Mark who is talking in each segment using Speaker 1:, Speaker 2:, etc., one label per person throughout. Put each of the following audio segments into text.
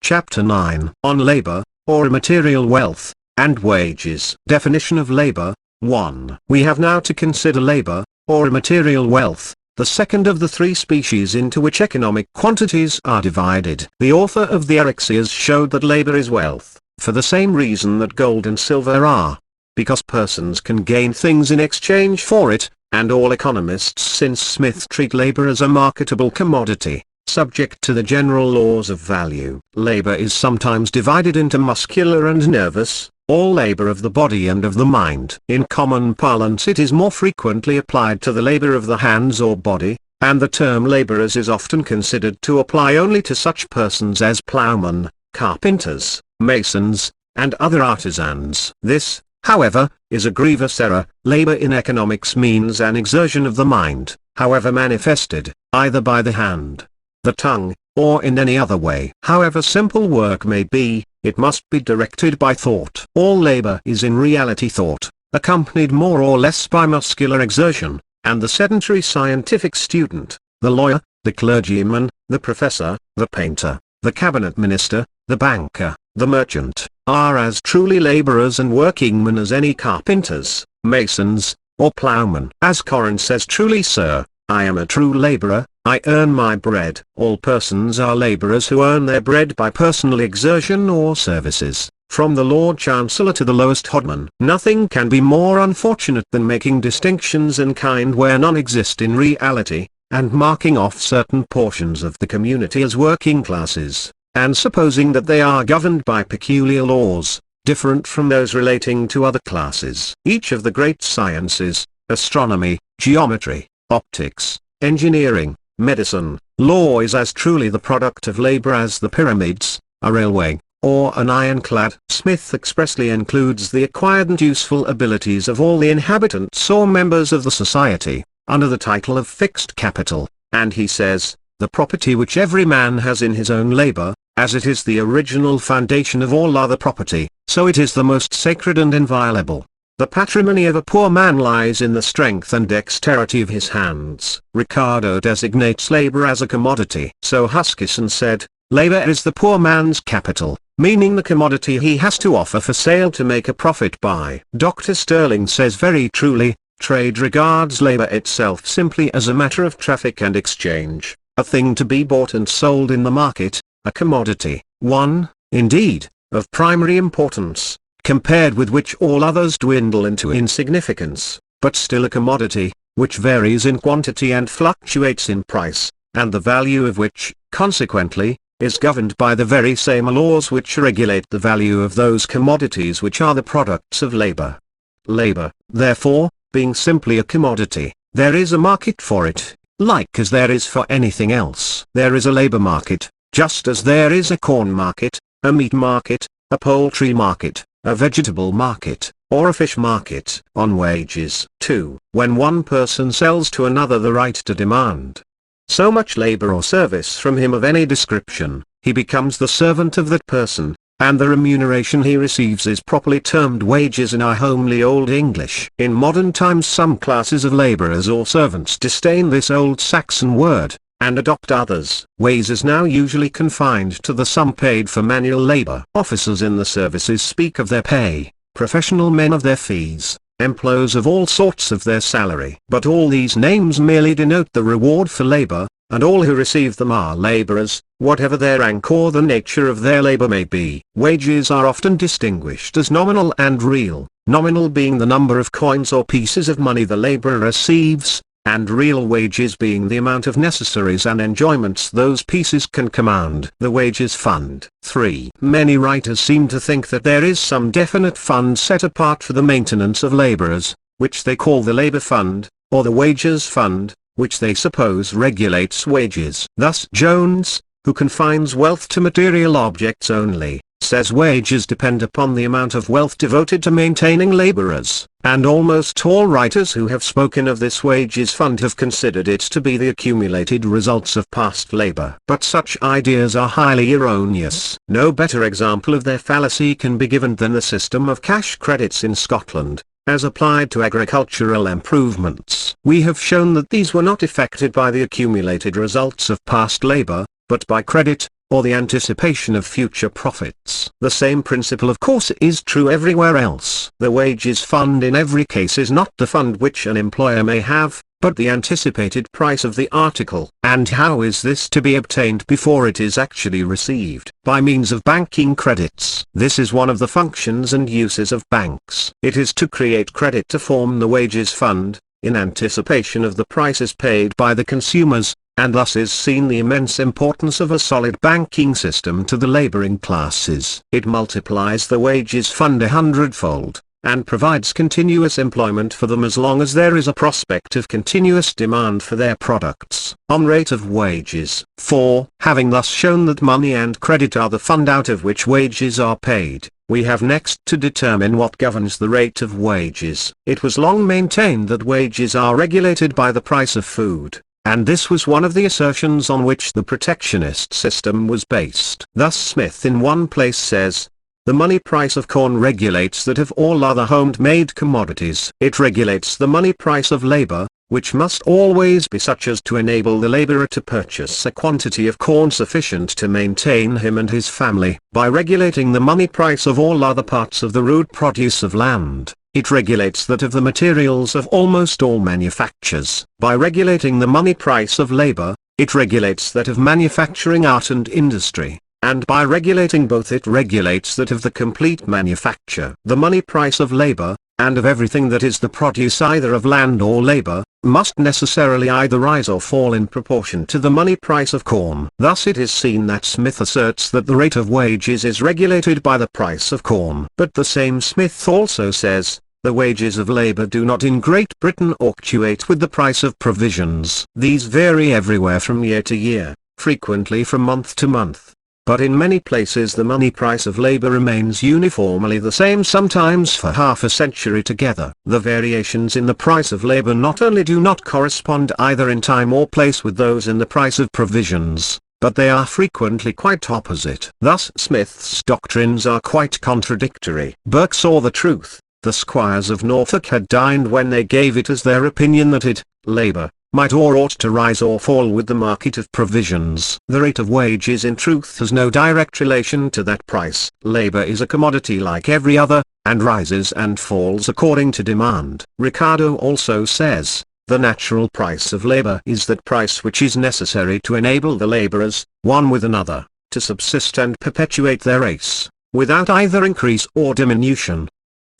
Speaker 1: Chapter 9 on Labor, or Immaterial Wealth, and Wages. Definition of labor. 1. We have now to consider labor, or immaterial wealth, the second of the three species into which economic quantities are divided. The author of the Erixias showed that labor is wealth, for the same reason that gold and silver are. Because persons can gain things in exchange for it, and all economists since Smith treat labor as a marketable commodity, subject to the general laws of value. Labor is sometimes divided into muscular and nervous, all labor of the body and of the mind. In common parlance it is more frequently applied to the labor of the hands or body, and the term laborers is often considered to apply only to such persons as ploughmen, carpenters, masons, and other artisans. This, however, is a grievous error. Labor in economics means an exertion of the mind, however manifested, either by the hand, the tongue, or in any other way. However simple work may be, it must be directed by thought. All labor is in reality thought, accompanied more or less by muscular exertion, and the sedentary scientific student, the lawyer, the clergyman, the professor, the painter, the cabinet minister, the banker, the merchant, are as truly laborers and workingmen as any carpenters, masons, or ploughmen. As Corin says, "Truly, sir, I am a true laborer, I earn my bread." All persons are laborers who earn their bread by personal exertion or services, from the Lord Chancellor to the lowest hodman. Nothing can be more unfortunate than making distinctions in kind where none exist in reality, and marking off certain portions of the community as working classes, and supposing that they are governed by peculiar laws, different from those relating to other classes. Each of the great sciences, astronomy, geometry, optics, engineering, medicine, law, is as truly the product of labor as the pyramids, a railway, or an ironclad. Smith expressly includes the acquired and useful abilities of all the inhabitants or members of the society, under the title of fixed capital, and he says, "The property which every man has in his own labor, as it is the original foundation of all other property, so it is the most sacred and inviolable. The patrimony of a poor man lies in the strength and dexterity of his hands." Ricardo designates labor as a commodity. So Huskisson said, "Labor is the poor man's capital, meaning the commodity he has to offer for sale to make a profit by." Dr. Sterling says very truly, "Trade regards labor itself simply as a matter of traffic and exchange, a thing to be bought and sold in the market, a commodity, one, indeed, of primary importance, compared with which all others dwindle into insignificance, but still a commodity, which varies in quantity and fluctuates in price, and the value of which, consequently, is governed by the very same laws which regulate the value of those commodities which are the products of labor. Labor, therefore, being simply a commodity, there is a market for it, like as there is for anything else. There is a labor market, just as there is a corn market, a meat market, a poultry market, a vegetable market, or a fish market. On wages. 2. When one person sells to another the right to demand so much labor or service from him of any description, he becomes the servant of that person, and the remuneration he receives is properly termed wages in our homely Old English. In modern times some classes of laborers or servants disdain this old Saxon word, and adopt others. Wage is now usually confined to the sum paid for manual labor. Officers in the services speak of their pay, professional men of their fees, employees of all sorts of their salary. But all these names merely denote the reward for labor, and all who receive them are laborers, whatever their rank or the nature of their labor may be. Wages are often distinguished as nominal and real, nominal being the number of coins or pieces of money the laborer receives, and real wages being the amount of necessaries and enjoyments those pieces can command. The wages fund. 3. Many writers seem to think that there is some definite fund set apart for the maintenance of laborers, which they call the labor fund, or the wages fund, which they suppose regulates wages. Thus Jones, who confines wealth to material objects only, says wages depend upon the amount of wealth devoted to maintaining laborers, and almost all writers who have spoken of this wages fund have considered it to be the accumulated results of past labor. But such ideas are highly erroneous. No better example of their fallacy can be given than the system of cash credits in Scotland, as applied to agricultural improvements. We have shown that these were not effected by the accumulated results of past labor, but by credit, or the anticipation of future profits. The same principle of course is true everywhere else. The wages fund in every case is not the fund which an employer may have, but the anticipated price of the article. And how is this to be obtained before it is actually received? By means of banking credits. This is one of the functions and uses of banks. It is to create credit to form the wages fund, in anticipation of the prices paid by the consumers, and thus is seen the immense importance of a solid banking system to the laboring classes. It multiplies the wages fund 100-fold, and provides continuous employment for them as long as there is a prospect of continuous demand for their products. On rate of wages. 4. Having thus shown that money and credit are the fund out of which wages are paid, we have next to determine what governs the rate of wages. It was long maintained that wages are regulated by the price of food, and this was one of the assertions on which the protectionist system was based. Thus Smith in one place says, "The money price of corn regulates that of all other home-made commodities. It regulates the money price of labor, which must always be such as to enable the laborer to purchase a quantity of corn sufficient to maintain him and his family. By regulating the money price of all other parts of the rude produce of land, it regulates that of the materials of almost all manufactures. By regulating the money price of labor, it regulates that of manufacturing art and industry. And by regulating both it regulates that of the complete manufacture. The money price of labor, and of everything that is the produce either of land or labor, must necessarily either rise or fall in proportion to the money price of corn. Thus it is seen that Smith asserts that the rate of wages is regulated by the price of corn. But the same Smith also says, the wages of labor do not in Great Britain fluctuate with the price of provisions. These vary everywhere from year to year, frequently from month to month. But in many places the money price of labor remains uniformly the same, sometimes for half a century together. The variations in the price of labor not only do not correspond either in time or place with those in the price of provisions, but they are frequently quite opposite. Thus Smith's doctrines are quite contradictory. Burke saw the truth. The squires of Norfolk had dined when they gave it as their opinion that it, labor, might or ought to rise or fall with the market of provisions. The rate of wages in truth has no direct relation to that price. Labor is a commodity like every other, and rises and falls according to demand. Ricardo also says, the natural price of labor is that price which is necessary to enable the laborers, one with another, to subsist and perpetuate their race, without either increase or diminution.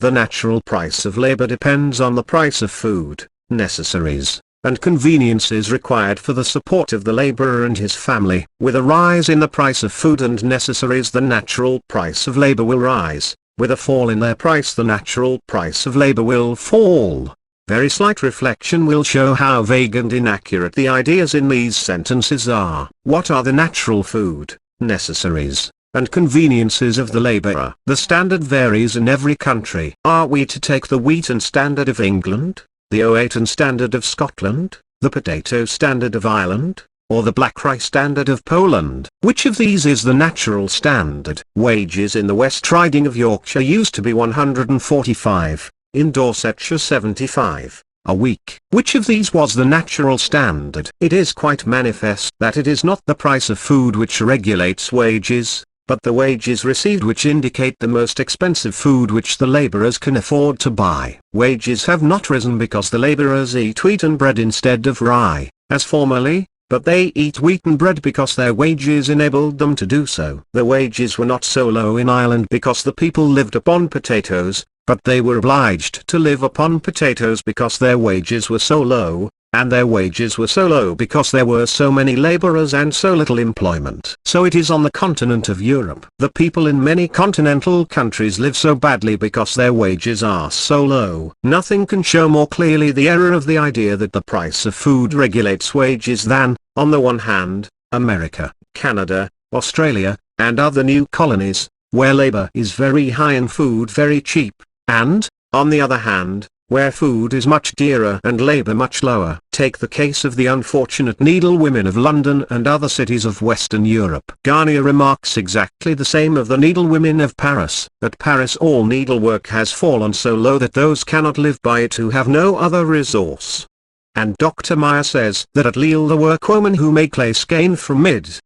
Speaker 1: The natural price of labor depends on the price of food, necessaries, and conveniences required for the support of the laborer and his family. With a rise in the price of food and necessaries, the natural price of labor will rise. With a fall in their price, the natural price of labor will fall. Very slight reflection will show how vague and inaccurate the ideas in these sentences are. What are the natural food, necessaries, and conveniences of the laborer? The standard varies in every country. Are we to take the wheaten standard of England, the oaten standard of Scotland, the potato standard of Ireland, or the black rice standard of Poland? Which of these is the natural standard? Wages in the West Riding of Yorkshire used to be 145, in Dorsetshire 75, a week. Which of these was the natural standard? It is quite manifest that it is not the price of food which regulates wages, but the wages received which indicate the most expensive food which the laborers can afford to buy. Wages have not risen because the laborers eat wheaten bread instead of rye, as formerly, but they eat wheaten bread because their wages enabled them to do so. The wages were not so low in Ireland because the people lived upon potatoes, but they were obliged to live upon potatoes because their wages were so low, and their wages were so low because there were so many laborers and so little employment. So it is on the continent of Europe. The people in many continental countries live so badly because their wages are so low. Nothing can show more clearly the error of the idea that the price of food regulates wages than, on the one hand, America, Canada, Australia, and other new colonies, where labor is very high and food very cheap, and, on the other hand, where food is much dearer and labor much lower. Take the case of the unfortunate needlewomen of London and other cities of Western Europe. Garnier remarks exactly the same of the needlewomen of Paris. At Paris all needlework has fallen so low that those cannot live by it who have no other resource. And Dr. Meyer says that at Lille the workwoman who make lace gain from mid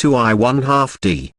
Speaker 1: to I1/2d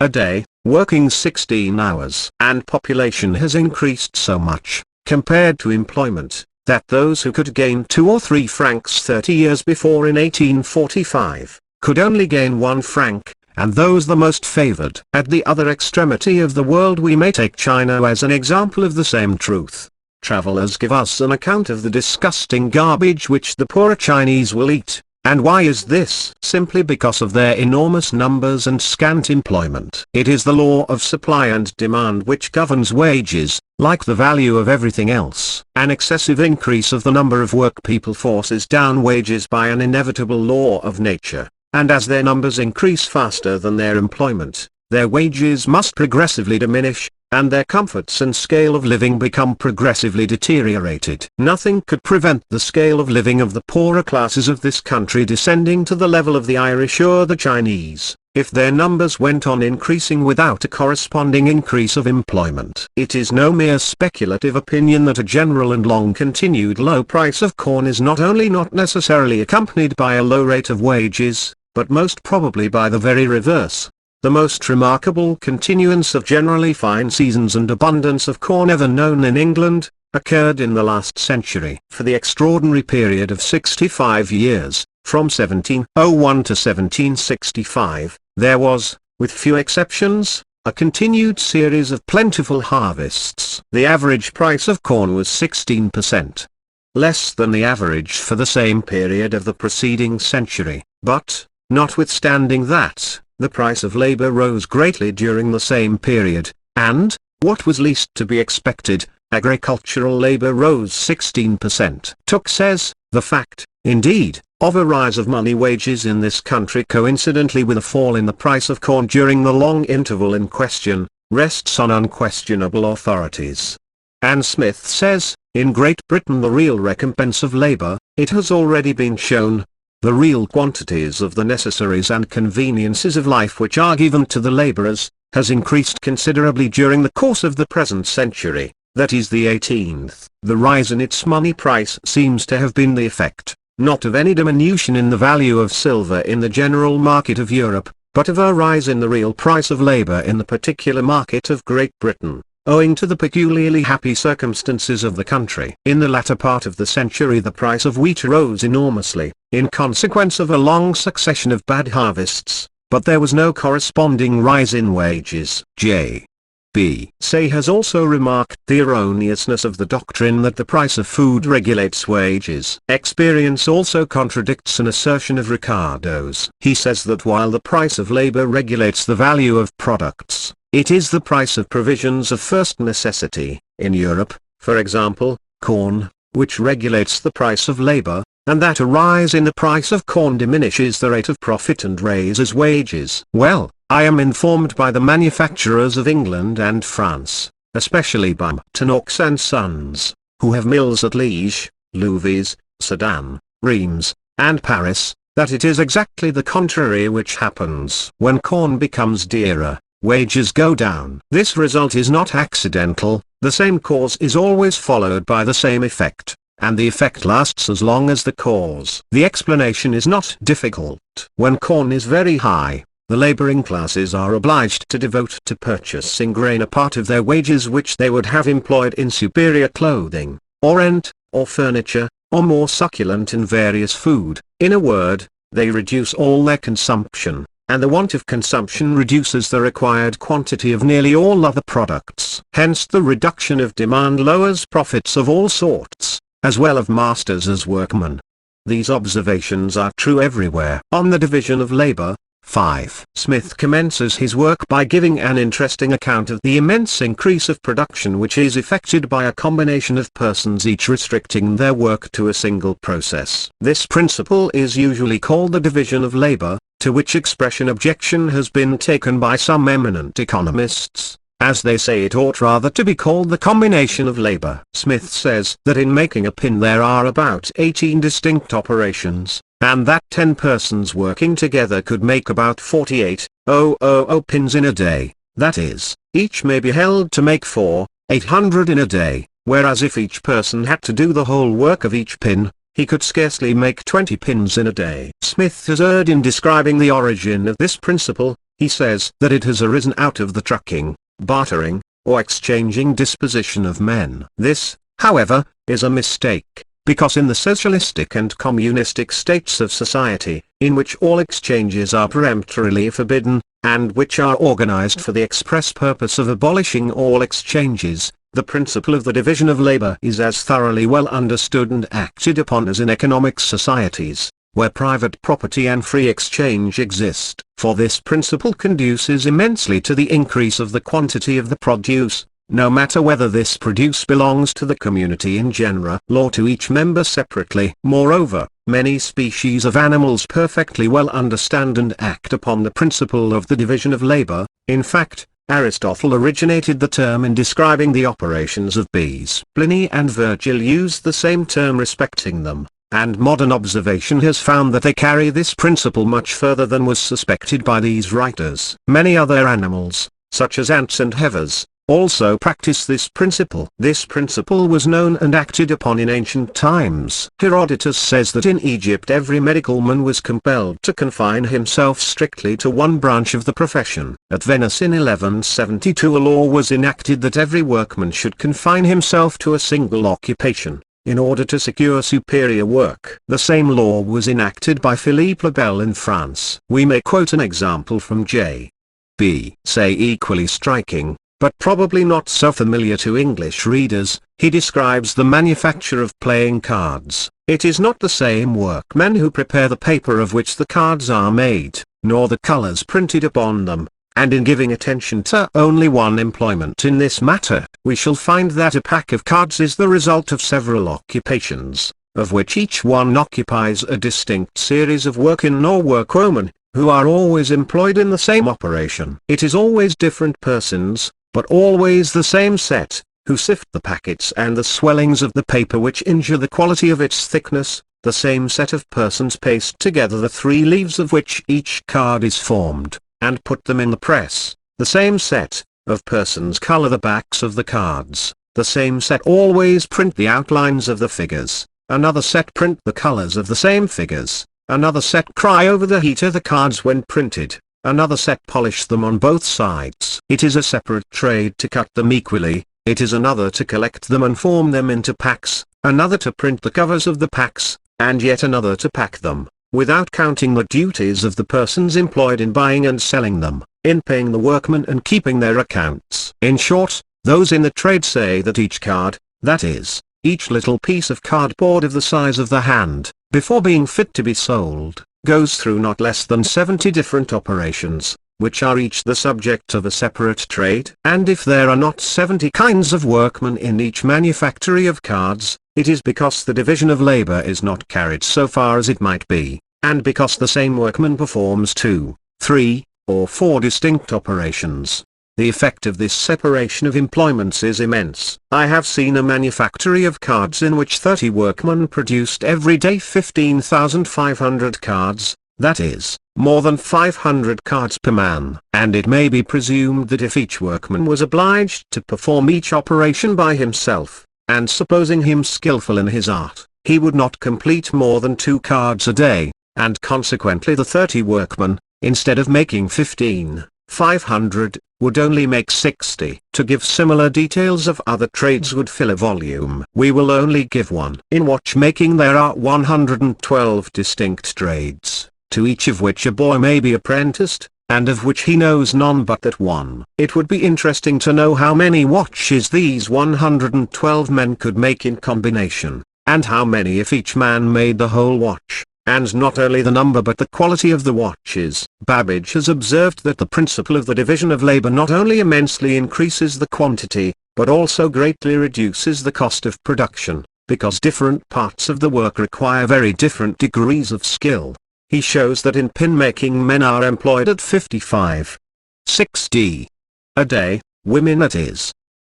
Speaker 1: a day, working 16 hours. And population has increased so much, compared to employment, that those who could gain 2 or 3 francs 30 years before in 1845, could only gain 1 franc, and those the most favored. At the other extremity of the world we may take China as an example of the same truth. Travelers give us an account of the disgusting garbage which the poorer Chinese will eat. And why is this? Simply because of their enormous numbers and scant employment. It is the law of supply and demand which governs wages, like the value of everything else. An excessive increase of the number of work people forces down wages by an inevitable law of nature, and as their numbers increase faster than their employment, their wages must progressively diminish, and their comforts and scale of living become progressively deteriorated. Nothing could prevent the scale of living of the poorer classes of this country descending to the level of the Irish or the Chinese, if their numbers went on increasing without a corresponding increase of employment. It is no mere speculative opinion that a general and long-continued low price of corn is not only not necessarily accompanied by a low rate of wages, but most probably by the very reverse. The most remarkable continuance of generally fine seasons and abundance of corn ever known in England, occurred in the last century. For the extraordinary period of 65 years, from 1701 to 1765, there was, with few exceptions, a continued series of plentiful harvests. The average price of corn was 16% less than the average for the same period of the preceding century, but, notwithstanding that, the price of labor rose greatly during the same period, and, what was least to be expected, agricultural labor rose 16%. Tooke says, the fact, indeed, of a rise of money wages in this country coincidentally with a fall in the price of corn during the long interval in question, rests on unquestionable authorities. And Smith says, in Great Britain the real recompense of labor, it has already been shown, the real quantities of the necessaries and conveniences of life which are given to the laborers, has increased considerably during the course of the present century, that is the 18th. The rise in its money price seems to have been the effect, not of any diminution in the value of silver in the general market of Europe, but of a rise in the real price of labor in the particular market of Great Britain, owing to the peculiarly happy circumstances of the country. In the latter part of the century the price of wheat rose enormously, in consequence of a long succession of bad harvests, but there was no corresponding rise in wages. J.B. Say has also remarked the erroneousness of the doctrine that the price of food regulates wages. Experience also contradicts an assertion of Ricardo's. He says that while the price of labor regulates the value of products, it is the price of provisions of first necessity, in Europe, for example, corn, which regulates the price of labor, and that a rise in the price of corn diminishes the rate of profit and raises wages. Well, I am informed by the manufacturers of England and France, especially by Knox and Sons, who have mills at Liège, Louviers, Sedan, Reims, and Paris, that it is exactly the contrary which happens. When corn becomes dearer, wages go down. This result is not accidental, the same cause is always followed by the same effect, and the effect lasts as long as the cause. The explanation is not difficult. When corn is very high, the laboring classes are obliged to devote to purchasing grain a part of their wages which they would have employed in superior clothing, or rent, or furniture, or more succulent and various food. In a word, they reduce all their consumption, and the want of consumption reduces the required quantity of nearly all other products. Hence the reduction of demand lowers profits of all sorts, as well of masters as workmen. These observations are true everywhere. On the division of labor, 5. Smith commences his work by giving an interesting account of the immense increase of production which is effected by a combination of persons each restricting their work to a single process. This principle is usually called the division of labor, to which expression objection has been taken by some eminent economists, as they say it ought rather to be called the combination of labor. Smith says that in making a pin there are about 18 distinct operations, and that 10 persons working together could make about 48,000 pins in a day, that is, each may be held to make 4,800 in a day, whereas if each person had to do the whole work of each pin, he could scarcely make 20 pins in a day. Smith has erred in describing the origin of this principle. He says that it has arisen out of the trucking, bartering, or exchanging disposition of men. This, however, is a mistake, because in the socialistic and communistic states of society, in which all exchanges are peremptorily forbidden, and which are organized for the express purpose of abolishing all exchanges, the principle of the division of labor is as thoroughly well understood and acted upon as in economic societies, where private property and free exchange exist. For this principle conduces immensely to the increase of the quantity of the produce, no matter whether this produce belongs to the community in genera or to each member separately. Moreover, many species of animals perfectly well understand and act upon the principle of the division of labor. In fact, Aristotle originated the term in describing the operations of bees. Pliny and Virgil used the same term respecting them, and modern observation has found that they carry this principle much further than was suspected by these writers. Many other animals, such as ants and heifers, also practice this principle. This principle was known and acted upon in ancient times. Herodotus says that in Egypt every medical man was compelled to confine himself strictly to one branch of the profession. At Venice in 1172 a law was enacted that every workman should confine himself to a single occupation, in order to secure superior work. The same law was enacted by Philippe le Bel in France. We may quote an example from J.B. Say equally striking, but probably not so familiar to English readers. He describes the manufacture of playing cards. It is not the same workmen who prepare the paper of which the cards are made, nor the colors printed upon them, and in giving attention to only one employment in this matter, we shall find that a pack of cards is the result of several occupations, of which each one occupies a distinct series of workmen or workwomen, who are always employed in the same operation. It is always different persons, but always the same set, who sift the packets and the swellings of the paper which injure the quality of its thickness. The same set of persons paste together the 3 leaves of which each card is formed, and put them in the press. The same set of persons color the backs of the cards. The same set always print the outlines of the figures. Another set print the colors of the same figures. Another set cry over the heat of the cards when printed. Another set polish them on both sides. It is a separate trade to cut them equally. It is another to collect them and form them into packs, another to print the covers of the packs, and yet another to pack them, without counting the duties of the persons employed in buying and selling them, in paying the workmen and keeping their accounts. In short, those in the trade say that each card, that is, each little piece of cardboard of the size of the hand, before being fit to be sold, goes through not less than 70 different operations, which are each the subject of a separate trade. And if there are not 70 kinds of workmen in each manufactory of cards, it is because the division of labor is not carried so far as it might be, and because the same workman performs 2, 3, or 4 distinct operations. The effect of this separation of employments is immense. I have seen a manufactory of cards in which 30 workmen produced every day 15,500 cards, that is, more than 500 cards per man. And it may be presumed that if each workman was obliged to perform each operation by himself, and supposing him skillful in his art, he would not complete more than 2 cards a day, and consequently the 30 workmen, instead of making 15,500, would only make 60. To give similar details of other trades would fill a volume. We will only give one. In watchmaking there are 112 distinct trades, to each of which a boy may be apprenticed, and of which he knows none but that one. It would be interesting to know how many watches these 112 men could make in combination, and how many if each man made the whole watch. And not only the number but the quality of the watches. Babbage has observed that the principle of the division of labor not only immensely increases the quantity, but also greatly reduces the cost of production, because different parts of the work require very different degrees of skill. He shows that in pin making men are employed at 55.60 a day, women at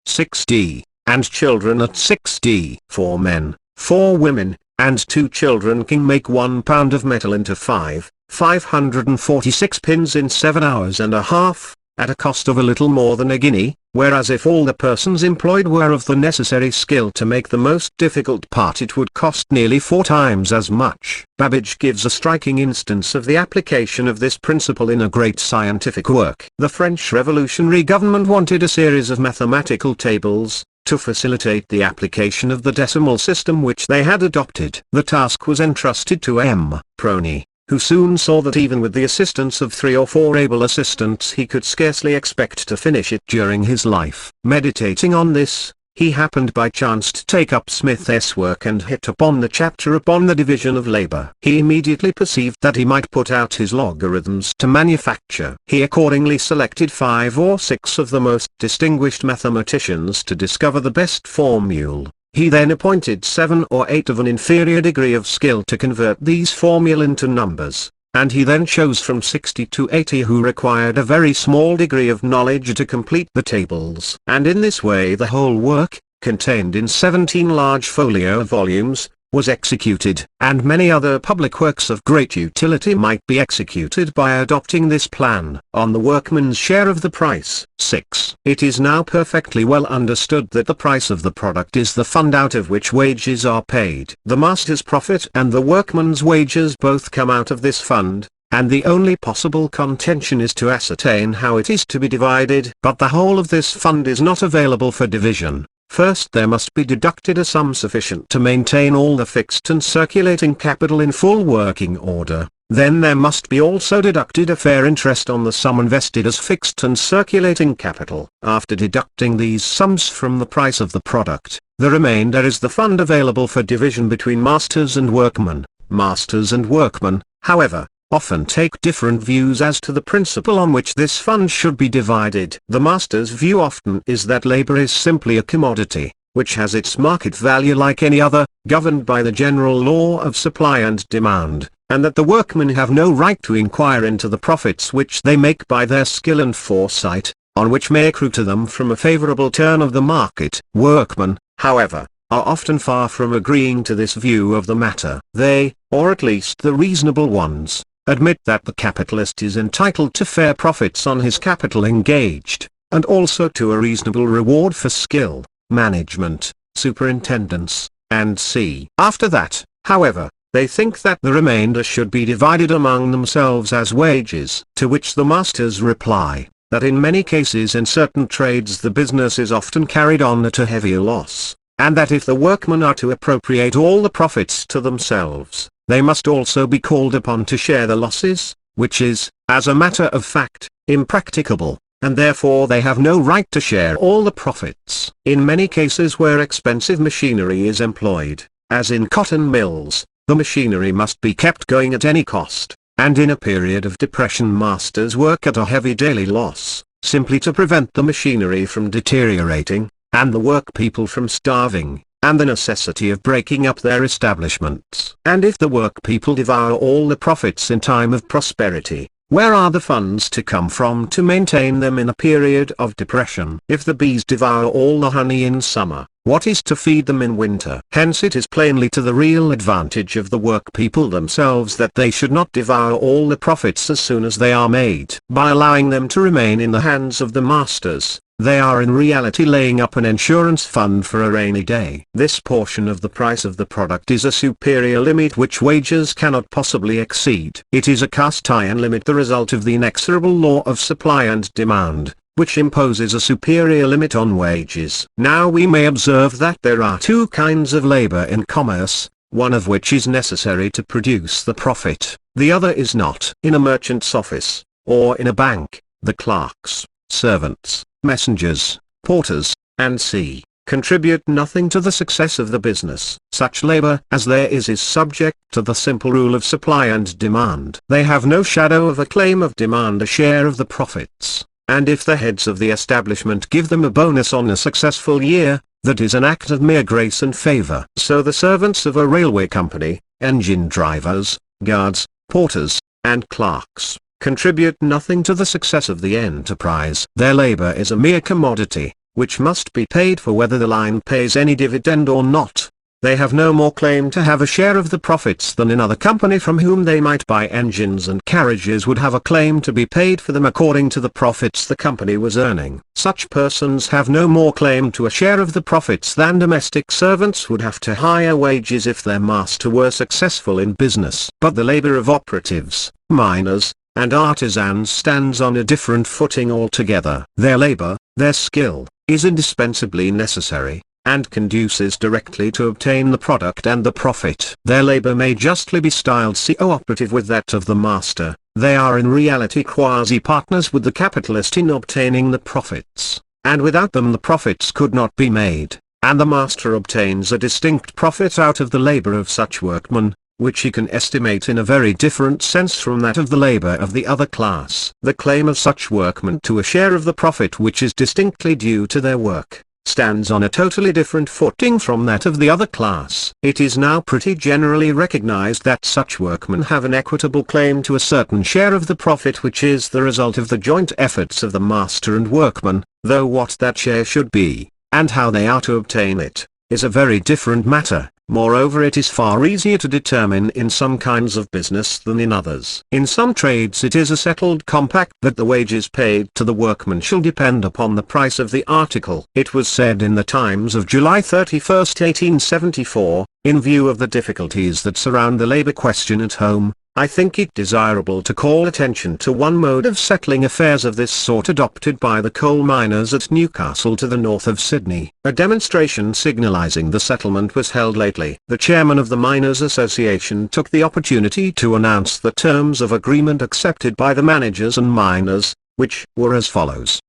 Speaker 1: 60, and children at 60. 4 men, 4 women, and 2 children can make 1 pound of metal into 546 pins in 7 hours and a half. at a cost of a little more than a guinea, whereas if all the persons employed were of the necessary skill to make the most difficult part it would cost nearly 4 times as much. Babbage gives a striking instance of the application of this principle in a great scientific work. The French revolutionary government wanted a series of mathematical tables, to facilitate the application of the decimal system which they had adopted. The task was entrusted to M. Prony, who soon saw that even with the assistance of 3 or 4 able assistants he could scarcely expect to finish it during his life. Meditating on this, he happened by chance to take up Smith's work and hit upon the chapter upon the division of labor. He immediately perceived that he might put out his logarithms to manufacture. He accordingly selected 5 or 6 of the most distinguished mathematicians to discover the best formule. He then appointed 7 or 8 of an inferior degree of skill to convert these formulae into numbers, and he then chose from 60 to 80 who required a very small degree of knowledge to complete the tables. And in this way the whole work, contained in 17 large folio volumes, was executed. And many other public works of great utility might be executed by adopting this plan. On the workman's share of the price. 6. It is now perfectly well understood that the price of the product is the fund out of which wages are paid. The master's profit and the workman's wages both come out of this fund, and the only possible contention is to ascertain how it is to be divided. But the whole of this fund is not available for division. First there must be deducted a sum sufficient to maintain all the fixed and circulating capital in full working order. Then there must be also deducted a fair interest on the sum invested as fixed and circulating capital. After deducting these sums from the price of the product, the remainder is the fund available for division between masters and workmen. Masters and workmen, however, often take different views as to the principle on which this fund should be divided. The master's view often is that labor is simply a commodity, which has its market value like any other, governed by the general law of supply and demand, and that the workmen have no right to inquire into the profits which they make by their skill and foresight, on which may accrue to them from a favorable turn of the market. Workmen, however, are often far from agreeing to this view of the matter. They, or at least the reasonable ones, admit that the capitalist is entitled to fair profits on his capital engaged, and also to a reasonable reward for skill, management, superintendence, and c. After that, however, they think that the remainder should be divided among themselves as wages. To which the masters reply, that in many cases in certain trades the business is often carried on at a heavier loss, and that if the workmen are to appropriate all the profits to themselves, they must also be called upon to share the losses, which is, as a matter of fact, impracticable, and therefore they have no right to share all the profits. In many cases where expensive machinery is employed, as in cotton mills, the machinery must be kept going at any cost, and in a period of depression masters work at a heavy daily loss, simply to prevent the machinery from deteriorating, and the workpeople from starving, and the necessity of breaking up their establishments. And if the workpeople devour all the profits in time of prosperity, where are the funds to come from to maintain them in a period of depression? If the bees devour all the honey in summer, what is to feed them in winter? Hence it is plainly to the real advantage of the workpeople themselves that they should not devour all the profits as soon as they are made. By allowing them to remain in the hands of the masters, they are in reality laying up an insurance fund for a rainy day. This portion of the price of the product is a superior limit which wages cannot possibly exceed. It is a cast iron limit, the result of the inexorable law of supply and demand, which imposes a superior limit on wages. Now we may observe that there are 2 kinds of labor in commerce, one of which is necessary to produce the profit, the other is not. In a merchant's office, or in a bank, the clerks, servants, messengers, porters, and c. contribute nothing to the success of the business. Such labor as there is subject to the simple rule of supply and demand. They have no shadow of a claim of demand a share of the profits, and if the heads of the establishment give them a bonus on a successful year, that is an act of mere grace and favor. So the servants of a railway company, engine drivers, guards, porters, and clerks, contribute nothing to the success of the enterprise. Their labor is a mere commodity, which must be paid for whether the line pays any dividend or not. they have no more claim to have a share of the profits than another company from whom they might buy engines and carriages would have a claim to be paid for them according to the profits the company was earning. Such persons have no more claim to a share of the profits than domestic servants would have to higher wages if their master were successful in business. But the labor of operatives, miners, and artisans stands on a different footing altogether. Their labor, their skill, is indispensably necessary, and conduces directly to obtain the product and the profit. Their labor may justly be styled co-operative with that of the master. They are in reality quasi-partners with the capitalist in obtaining the profits, and without them the profits could not be made, and the master obtains a distinct profit out of the labor of such workmen, which he can estimate in a very different sense from that of the labor of the other class. The claim of such workmen to a share of the profit which is distinctly due to their work, stands on a totally different footing from that of the other class. It is now pretty generally recognized that such workmen have an equitable claim to a certain share of the profit which is the result of the joint efforts of the master and workman, though what that share should be, and how they are to obtain it, is a very different matter. Moreover, it is far easier to determine in some kinds of business than in others. In some trades it is a settled compact that the wages paid to the workman shall depend upon the price of the article. It was said in the Times of July 31, 1874, in view of the difficulties that surround the labor question at home, I think it desirable to call attention to one mode of settling affairs of this sort adopted by the coal miners at Newcastle to the north of Sydney. A demonstration signalizing the settlement was held lately. The chairman of the Miners' Association took the opportunity to announce the terms of agreement accepted by the managers and miners, which were as follows.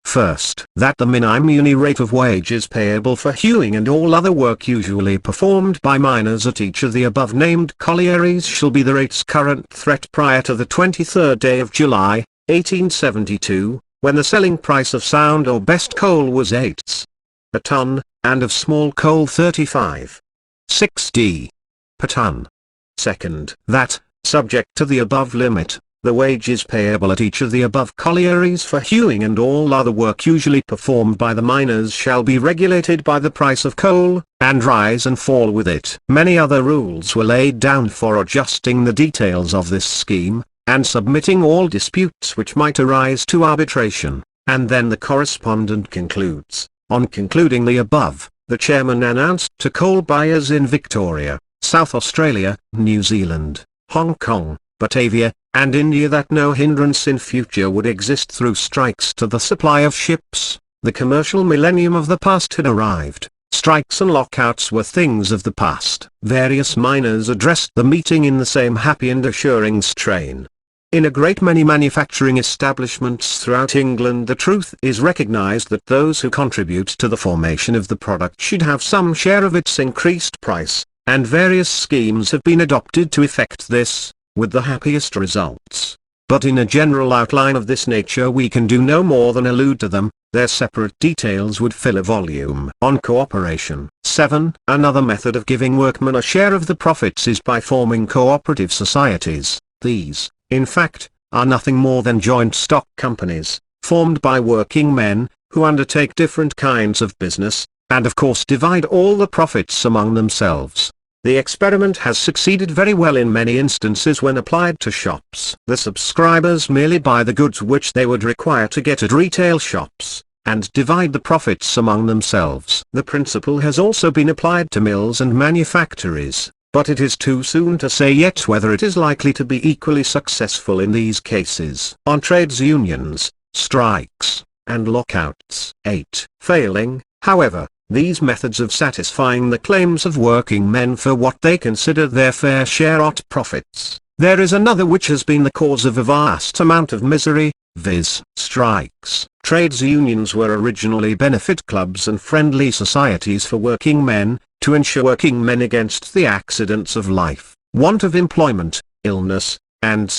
Speaker 1: First, that the minimum rate of wages payable for hewing and all other work usually performed by miners at each of the above-named collieries shall be the rates current threat prior to the 23rd day of July, 1872, when the selling price of sound or best coal was 8s. a ton, and of small coal 35.6d. per ton. Second, that, subject to the above limit, the wages payable at each of the above collieries for hewing and all other work usually performed by the miners shall be regulated by the price of coal, and rise and fall with it. Many other rules were laid down for adjusting the details of this scheme, and submitting all disputes which might arise to arbitration. And then the correspondent concludes, on concluding the above, the chairman announced to coal buyers in Victoria, South Australia, New Zealand, Hong Kong, Batavia, and India that no hindrance in future would exist through strikes to the supply of ships. The commercial millennium of the past had arrived. Strikes and lockouts were things of the past. Various miners addressed the meeting in the same happy and assuring strain. In a great many manufacturing establishments throughout England the truth is recognized that those who contribute to the formation of the product should have some share of its increased price, and various schemes have been adopted to effect this, with the happiest results. But in a general outline of this nature we can do no more than allude to them. Their separate details would fill a volume. On cooperation. 7. Another method of giving workmen a share of the profits is by forming cooperative societies. These, in fact, are nothing more than joint stock companies, formed by working men, who undertake different kinds of business, and of course divide all the profits among themselves. The experiment has succeeded very well in many instances when applied to shops. The subscribers merely buy the goods which they would require to get at retail shops, and divide the profits among themselves. The principle has also been applied to mills and manufactories, but it is too soon to say yet whether it is likely to be equally successful in these cases. On trades unions, strikes, and lockouts. 8. Failing, however, these methods of satisfying the claims of working men for what they consider their fair share of profits, there is another which has been the cause of a vast amount of misery, viz. strikes. Trades unions were originally benefit clubs and friendly societies for working men, to insure working men against the accidents of life, want of employment, illness, and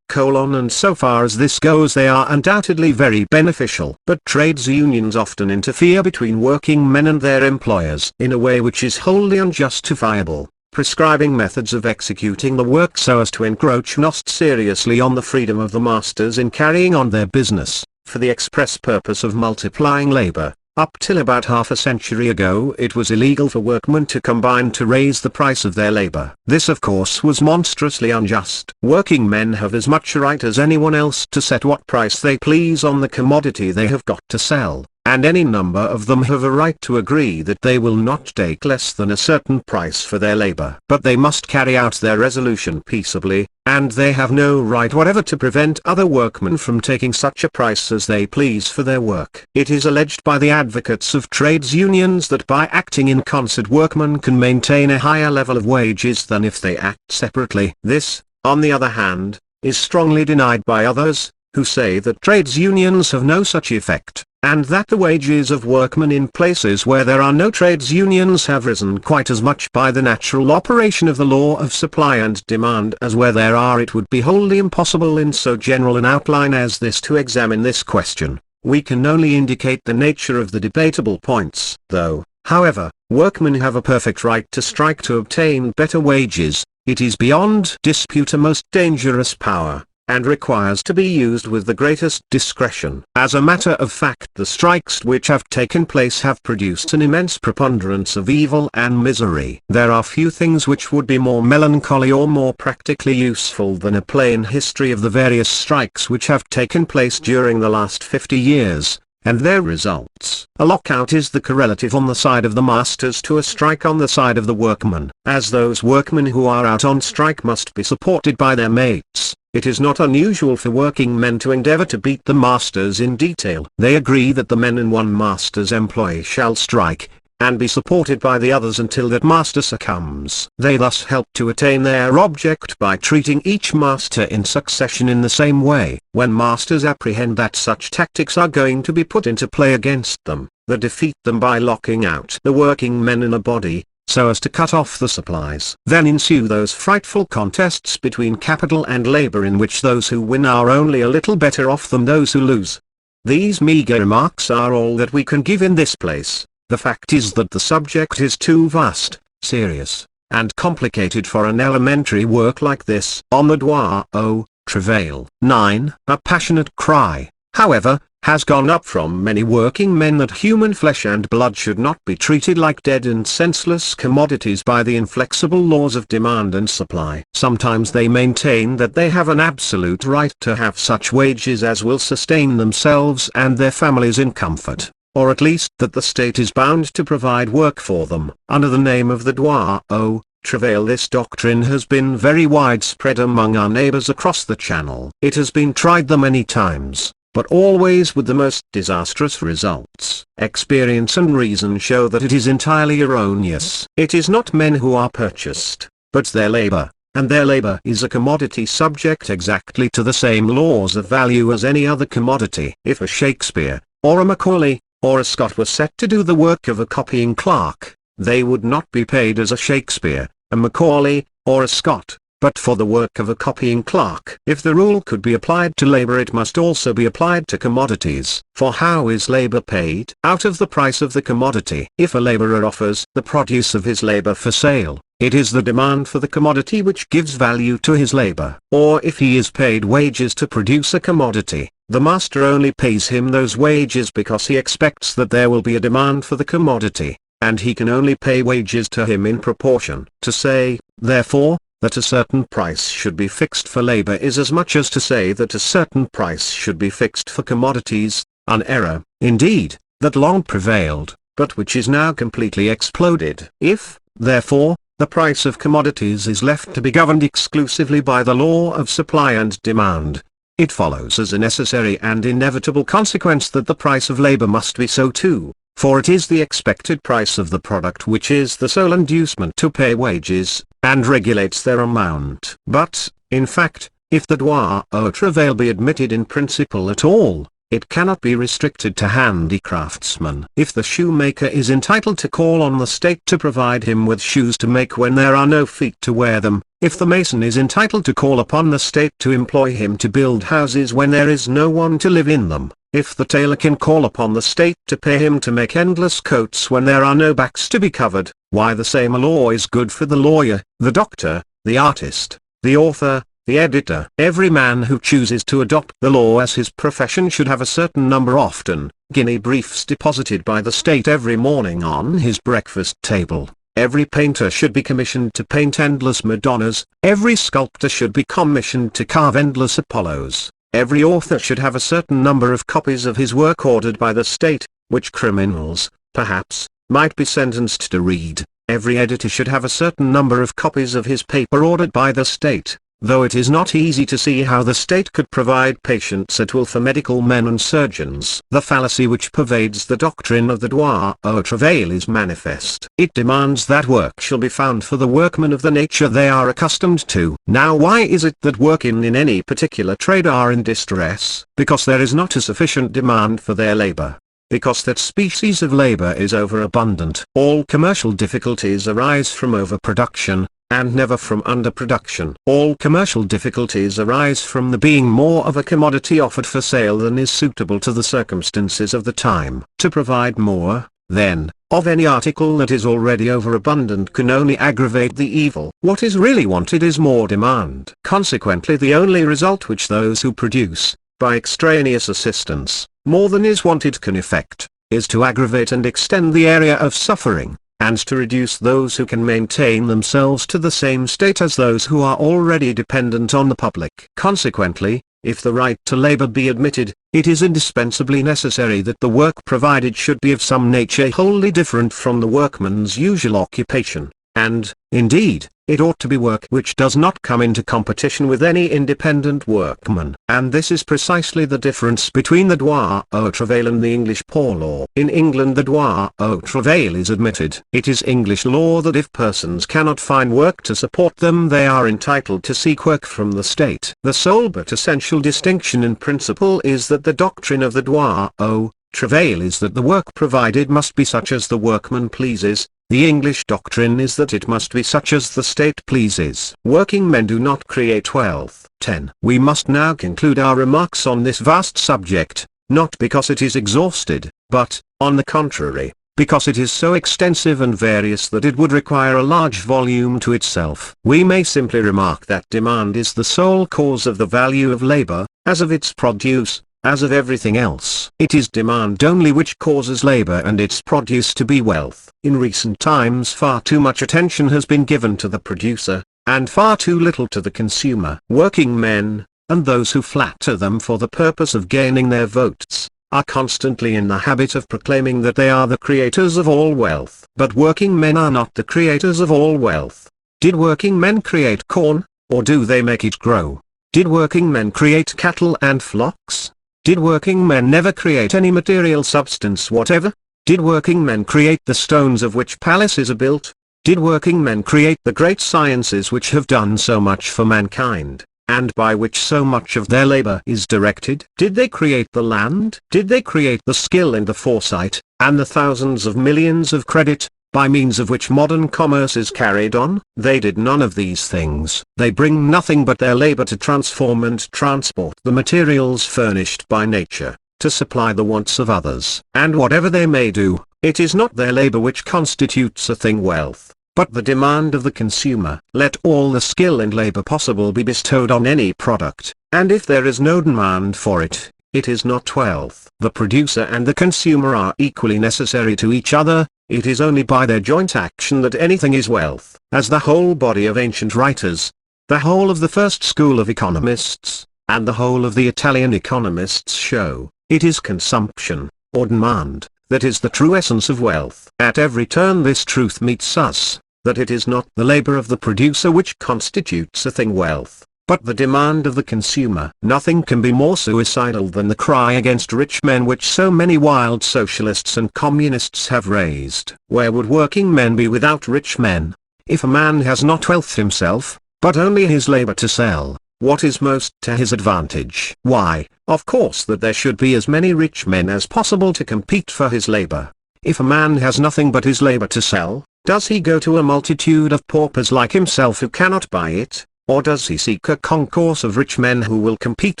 Speaker 1: and so far as this goes they are undoubtedly very beneficial. But trades unions often interfere between working men and their employers in a way which is wholly unjustifiable, prescribing methods of executing the work so as to encroach most seriously on the freedom of the masters in carrying on their business, for the express purpose of multiplying labor, Up till about half a century ago it was illegal for workmen to combine to raise the price of their labor. This of course was monstrously unjust. Working men have as much right as anyone else to set what price they please on the commodity they have got to sell, and any number of them have a right to agree that they will not take less than a certain price for their labor. But they must carry out their resolution peaceably, and they have no right whatever to prevent other workmen from taking such a price as they please for their work. It is alleged by the advocates of trades unions that by acting in concert workmen can maintain a higher level of wages than if they act separately. This, on the other hand, is strongly denied by others, who say that trades unions have no such effect, and that the wages of workmen in places where there are no trades unions have risen quite as much by the natural operation of the law of supply and demand as where there are. It would be wholly impossible in so general an outline as this to examine this question. We can only indicate the nature of the debatable points. Though, however, workmen have a perfect right to strike to obtain better wages, it is beyond dispute a most dangerous power, and requires to be used with the greatest discretion. As a matter of fact, the strikes which have taken place have produced an immense preponderance of evil and misery. There are few things which would be more melancholy or more practically useful than a plain history of the various strikes which have taken place during the last 50 years, and their results. A lockout is the correlative on the side of the masters to a strike on the side of the workmen. As those workmen who are out on strike must be supported by their mates, it is not unusual for working men to endeavor to beat the masters in detail. They agree that the men in one master's employ shall strike, and be supported by the others until that master succumbs. They thus help to attain their object by treating each master in succession in the same way. When masters apprehend that such tactics are going to be put into play against them, they defeat them by locking out the working men in a body, so as to cut off the supplies. Then ensue those frightful contests between capital and labor in which those who win are only a little better off than those who lose. These meager remarks are all that we can give in this place. The fact is that the subject is too vast, serious, and complicated for an elementary work like this. On the Droit au Travail. 9. A passionate cry, however, has gone up from many working men that human flesh and blood should not be treated like dead and senseless commodities by the inflexible laws of demand and supply. Sometimes they maintain that they have an absolute right to have such wages as will sustain themselves and their families in comfort, or at least that the state is bound to provide work for them. Under the name of the Droit au Travail, this doctrine has been very widespread among our neighbors across the Channel. It has been tried the many times, but always with the most disastrous results. Experience and reason show that it is entirely erroneous. It is not men who are purchased, but their labor, and their labor is a commodity subject exactly to the same laws of value as any other commodity. If a Shakespeare, or a Macaulay, or a Scott were set to do the work of a copying clerk, they would not be paid as a Shakespeare, a Macaulay, or a Scott, but for the work of a copying clerk. If the rule could be applied to labor, it must also be applied to commodities. For how is labor paid? Out of the price of the commodity. If a laborer offers the produce of his labor for sale, it is the demand for the commodity which gives value to his labor. Or if he is paid wages to produce a commodity, the master only pays him those wages because he expects that there will be a demand for the commodity, and he can only pay wages to him in proportion. To say, therefore, that a certain price should be fixed for labor is as much as to say that a certain price should be fixed for commodities, an error, indeed, that long prevailed, but which is now completely exploded. If, therefore, the price of commodities is left to be governed exclusively by the law of supply and demand, it follows as a necessary and inevitable consequence that the price of labor must be so too, for it is the expected price of the product which is the sole inducement to pay wages, and regulates their amount. But, in fact, if the Droit au Travail be admitted in principle at all, it cannot be restricted to handicraftsmen. If the shoemaker is entitled to call on the state to provide him with shoes to make when there are no feet to wear them, if the mason is entitled to call upon the state to employ him to build houses when there is no one to live in them, if the tailor can call upon the state to pay him to make endless coats when there are no backs to be covered, why the same law is good for the lawyer, the doctor, the artist, the author, the editor. Every man who chooses to adopt the law as his profession should have a certain number often, guinea briefs deposited by the state every morning on his breakfast table. Every painter should be commissioned to paint endless Madonnas, every sculptor should be commissioned to carve endless Apollos, every author should have a certain number of copies of his work ordered by the state, which criminals, perhaps, might be sentenced to read. Every editor should have a certain number of copies of his paper ordered by the state, though it is not easy to see how the state could provide patients at will for medical men and surgeons. The fallacy which pervades the doctrine of the droit au travail is manifest. It demands that work shall be found for the workmen of the nature they are accustomed to. Now why is it that workmen in any particular trade are in distress? Because there is not a sufficient demand for their labor. Because that species of labor is overabundant. All commercial difficulties arise from overproduction, and never from underproduction. All commercial difficulties arise from the being more of a commodity offered for sale than is suitable to the circumstances of the time. To provide more, then, of any article that is already overabundant can only aggravate the evil. What is really wanted is more demand. Consequently the only result which those who produce, by extraneous assistance, more than is wanted can effect, is to aggravate and extend the area of suffering, and to reduce those who can maintain themselves to the same state as those who are already dependent on the public. Consequently, if the right to labor be admitted, it is indispensably necessary that the work provided should be of some nature wholly different from the workman's usual occupation, and, indeed, it ought to be work which does not come into competition with any independent workman. And this is precisely the difference between the droit au travail and the English poor law. In England the droit au travail is admitted. It is English law that if persons cannot find work to support them they are entitled to seek work from the state. The sole but essential distinction in principle is that the doctrine of the droit au travail is that the work provided must be such as the workman pleases. The English doctrine is that it must be such as the state pleases. Working men do not create wealth. 10. We must now conclude our remarks on this vast subject, not because it is exhausted, but, on the contrary, because it is so extensive and various that it would require a large volume to itself. We may simply remark that demand is the sole cause of the value of labor, as of its produce, as of everything else. It is demand only which causes labor and its produce to be wealth. In recent times far too much attention has been given to the producer, and far too little to the consumer. Working men, and those who flatter them for the purpose of gaining their votes, are constantly in the habit of proclaiming that they are the creators of all wealth. But working men are not the creators of all wealth. Did working men create corn, or do they make it grow? Did working men create cattle and flocks? Did working men never create any material substance whatever? Did working men create the stones of which palaces are built? Did working men create the great sciences which have done so much for mankind, and by which so much of their labor is directed? Did they create the land? Did they create the skill and the foresight, and the thousands of millions of credit, by means of which modern commerce is carried on? They did none of these things. They bring nothing but their labor to transform and transport the materials furnished by nature, to supply the wants of others. And whatever they may do, it is not their labor which constitutes a thing wealth, but the demand of the consumer. Let all the skill and labor possible be bestowed on any product, and if there is no demand for it, it is not wealth. The producer and the consumer are equally necessary to each other. It is only by their joint action that anything is wealth. As the whole body of ancient writers, the whole of the first school of economists, and the whole of the Italian economists show, it is consumption, or demand, that is the true essence of wealth. At every turn this truth meets us, that it is not the labor of the producer which constitutes a thing wealth, but the demand of the consumer. Nothing can be more suicidal than the cry against rich men which so many wild socialists and communists have raised. Where would working men be without rich men? If a man has not wealth himself, but only his labor to sell, what is most to his advantage? Why, of course that there should be as many rich men as possible to compete for his labor. If a man has nothing but his labor to sell, does he go to a multitude of paupers like himself who cannot buy it? Or does he seek a concourse of rich men who will compete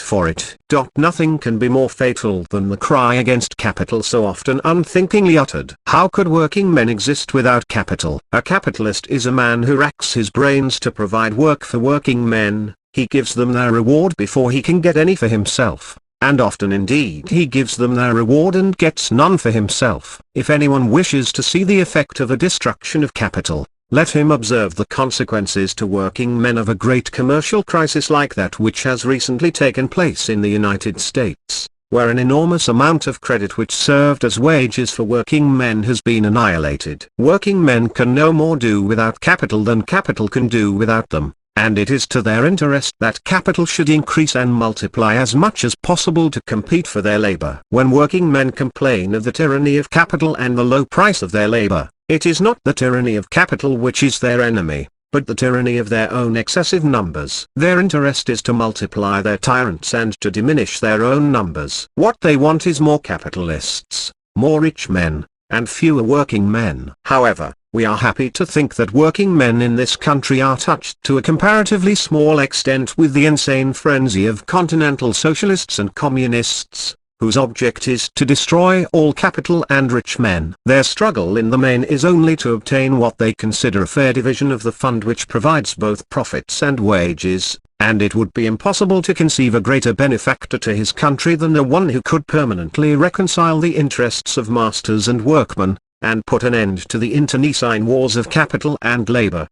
Speaker 1: for it? Nothing can be more fatal than the cry against capital so often unthinkingly uttered. How could working men exist without capital? A capitalist is a man who racks his brains to provide work for working men. He gives them their reward before he can get any for himself. and often indeed he gives them their reward and gets none for himself. If anyone wishes to see the effect of a destruction of capital, let him observe the consequences to working men of a great commercial crisis like that which has recently taken place in the United States, where an enormous amount of credit which served as wages for working men has been annihilated. Working men can no more do without capital than capital can do without them, and it is to their interest that capital should increase and multiply as much as possible to compete for their labor. When working men complain of the tyranny of capital and the low price of their labor, it is not the tyranny of capital which is their enemy, but the tyranny of their own excessive numbers. Their interest is to multiply their tyrants and to diminish their own numbers. What they want is more capitalists, more rich men, and fewer working men. However, we are happy to think that working men in this country are touched to a comparatively small extent with the insane frenzy of continental socialists and communists, whose object is to destroy all capital and rich men. Their struggle in the main is only to obtain what they consider a fair division of the fund which provides both profits and wages, and it would be impossible to conceive a greater benefactor to his country than the one who could permanently reconcile the interests of masters and workmen, and put an end to the internecine wars of capital and labor.